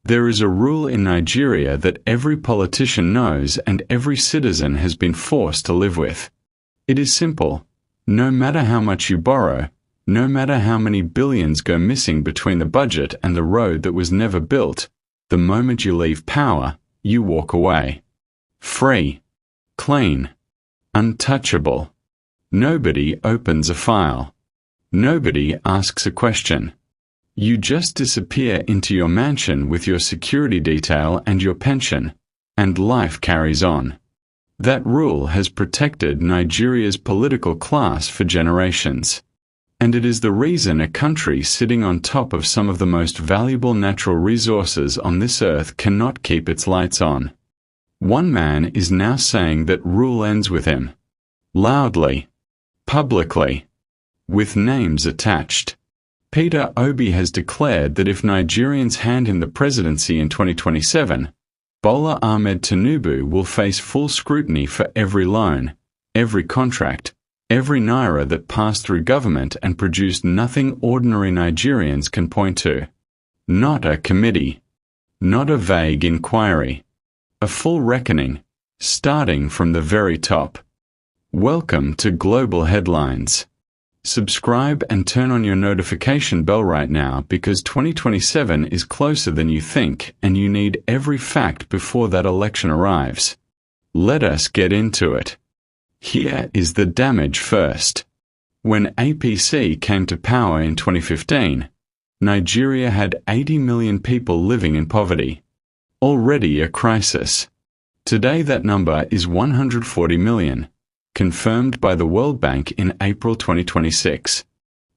There is a rule in Nigeria that every politician knows and every citizen has been forced to live with. It is simple. No matter how much you borrow, no matter how many billions go missing between the budget and the road that was never built, the moment you leave power, you walk away. Free. Clean. Untouchable. Nobody opens a file. Nobody asks a question. You just disappear into your mansion with your security detail and your pension, and life carries on. That rule has protected Nigeria's political class for generations. And it is the reason a country sitting on top of some of the most valuable natural resources on this earth cannot keep its lights on. One man is now saying that rule ends with him. Loudly. Publicly. With names attached. Peter Obi has declared that if Nigerians hand him the presidency in 2027, Bola Ahmed Tinubu will face full scrutiny for every loan, every contract, every naira that passed through government and produced nothing ordinary Nigerians can point to. Not a committee. Not a vague inquiry. A full reckoning, starting from the very top. Welcome to Global Headlines. Subscribe and turn on your notification bell right now because 2027 is closer than you think and you need every fact before that election arrives. Let us get into it. Here is the damage first. When APC came to power in 2015, Nigeria had 80 million people living in poverty. Already a crisis. Today that number is 140 million. Confirmed by the World Bank in April 2026.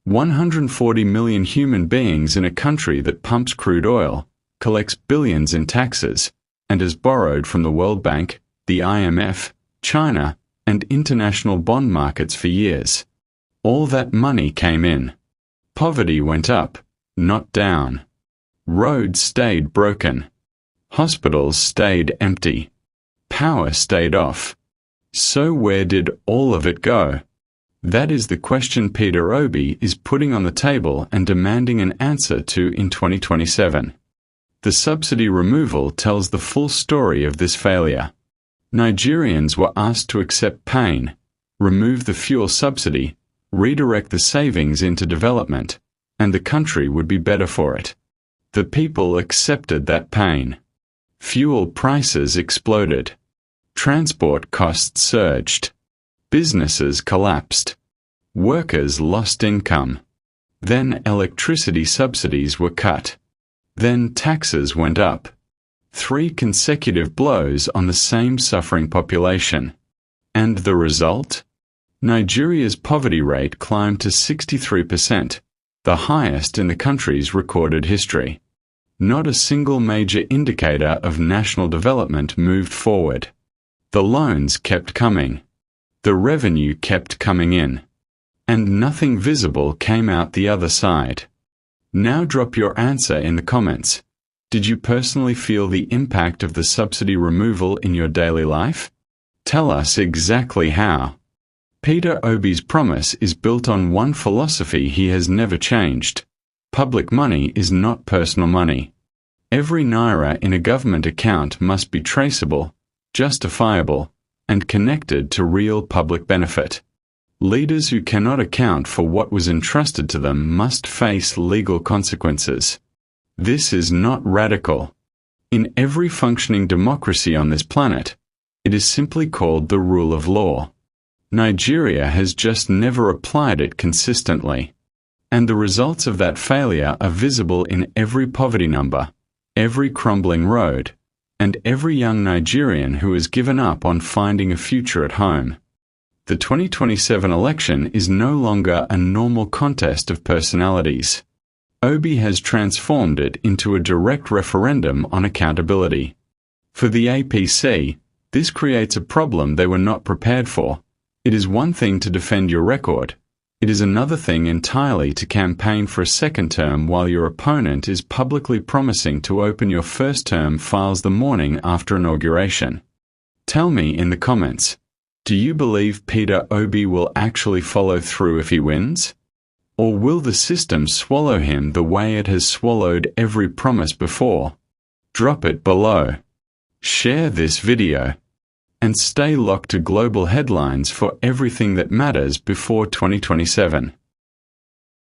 140 million human beings in a country that pumps crude oil, collects billions in taxes, and has borrowed from the World Bank, the IMF, China, and international bond markets for years. All that money came in. Poverty went up, not down. Roads stayed broken. Hospitals stayed empty. Power stayed off. So where did all of it go? That is the question Peter Obi is putting on the table and demanding an answer to in 2027. The subsidy removal tells the full story of this failure. Nigerians were asked to accept pain, remove the fuel subsidy, redirect the savings into development, and the country would be better for it. The people accepted that pain. Fuel prices exploded. Transport costs surged. Businesses collapsed. Workers lost income. Then electricity subsidies were cut. Then taxes went up. 3 consecutive blows on the same suffering population. And the result? Nigeria's poverty rate climbed to 63%, the highest in the country's recorded history. Not a single major indicator of national development moved forward. The loans kept coming. The revenue kept coming in. And nothing visible came out the other side. Now drop your answer in the comments. Did you personally feel the impact of the subsidy removal in your daily life? Tell us exactly how. Peter Obi's promise is built on one philosophy he has never changed. Public money is not personal money. Every naira in a government account must be traceable, justifiable, and connected to real public benefit. Leaders who cannot account for what was entrusted to them must face legal consequences. This is not radical. In every functioning democracy on this planet, it is simply called the rule of law. Nigeria has just never applied it consistently. And the results of that failure are visible in every poverty number, every crumbling road, and every young Nigerian who has given up on finding a future at home. The 2027 election is no longer a normal contest of personalities. Obi has transformed it into a direct referendum on accountability. For the APC, this creates a problem they were not prepared for. It is one thing to defend your record. It is another thing entirely to campaign for a second term while your opponent is publicly promising to open your first-term files the morning after inauguration. Tell me in the comments, do you believe Peter Obi will actually follow through if he wins? Or will the system swallow him the way it has swallowed every promise before? Drop it below. Share this video. And stay locked to global headlines for everything that matters before 2027.